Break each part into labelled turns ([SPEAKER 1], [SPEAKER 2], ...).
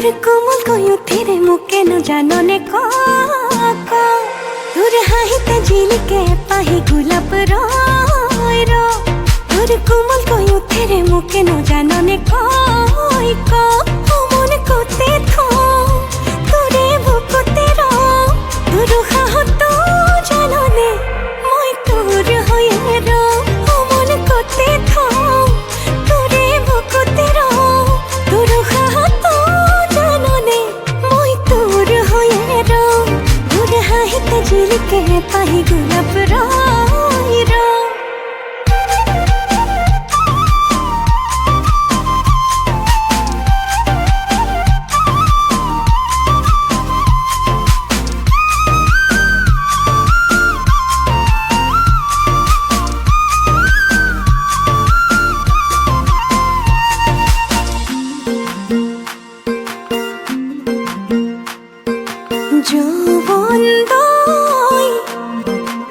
[SPEAKER 1] तुर कोमल कोयो तेरे मुके न जानने का तुर हाहिते झील के पाही गुलाब रोय रो तुर कोमल कोयो तेरे मुके न जानने का मन कोते थो तुरे बुकोते रो तुर हाहतो जानने মই तुर होये रो मन कोते थो तुरे बुकोते रो तुर हाहतो जानने মই तुर होये रो तुर हाहिते झील के पाही गुलाब रोय रो যৌবনদয়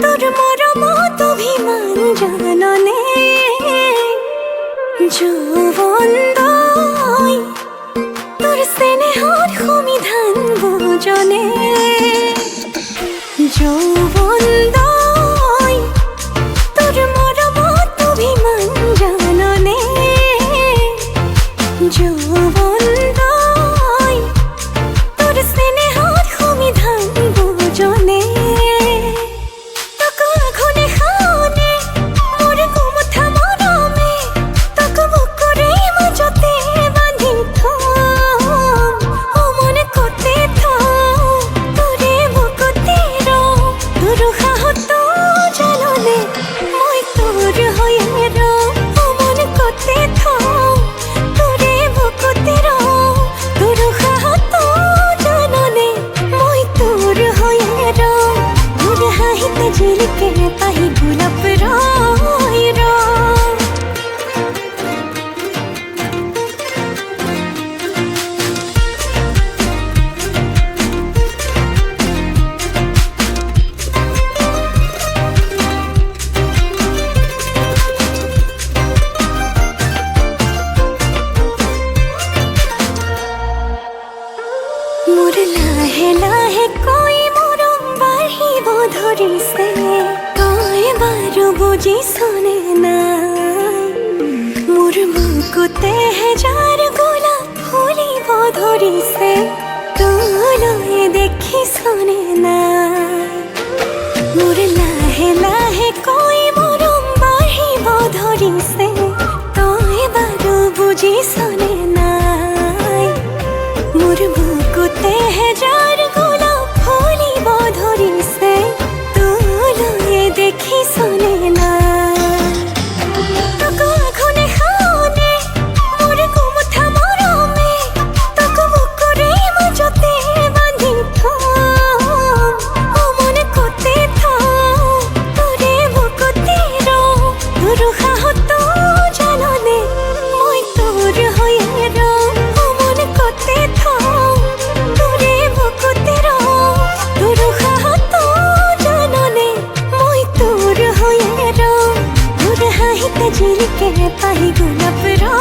[SPEAKER 1] তোর মরমত অভিমান জাননে যৌবনদয় তোর স্নেহর সমিধান বোজনে যৌবনদয় তোর মরমত অভিমান জাননে যৌবনদয় তোর স্নেহর সমিধান বোজনে তক আঘনে খাওনে মোর কুমথা মরমে তক বুকুরে মাজতে বাঁধিম থম ও মনে কোতে থম তোরে বুকুতে র তোর হাহত জাননে মই তোর হয়ে র ও মনে কোতে থম তোরে বুকুতে র তোর হাহত জাননে মই তোর হয়ে র তোর হাহিতে ঝিল के पाही गुलाब रोय रो मोर लाहे लाहे कोई मोरम बाढ़िब धरिसे कय बारो बुझी सने नाय मोर बुकुते जार गोलाप फुलिब धरिसे तोलए देखि सने नाय मोर लाहे लाहे कोई मोरम बाढ़िब धरिसे कय बारो बुझी सने नाय मोर बुकुते जार गोलाप फुलिब धरिसे तोलए देखि सने नाय तक आघने खाओने मोर कुमथा मरमे तक बुकुरे মাজতে বাঁধিম থম ও মনে কোতে থম তোরে বুকুতে র তোর হাহত জাননে মই তোর হয়ে র ও মনে কোতে থম তোরে বুকুতে র তোর হাহত জাননে মই তোর হয়ে র তোর হাহিতে ঝিল के पाही गुलाब रो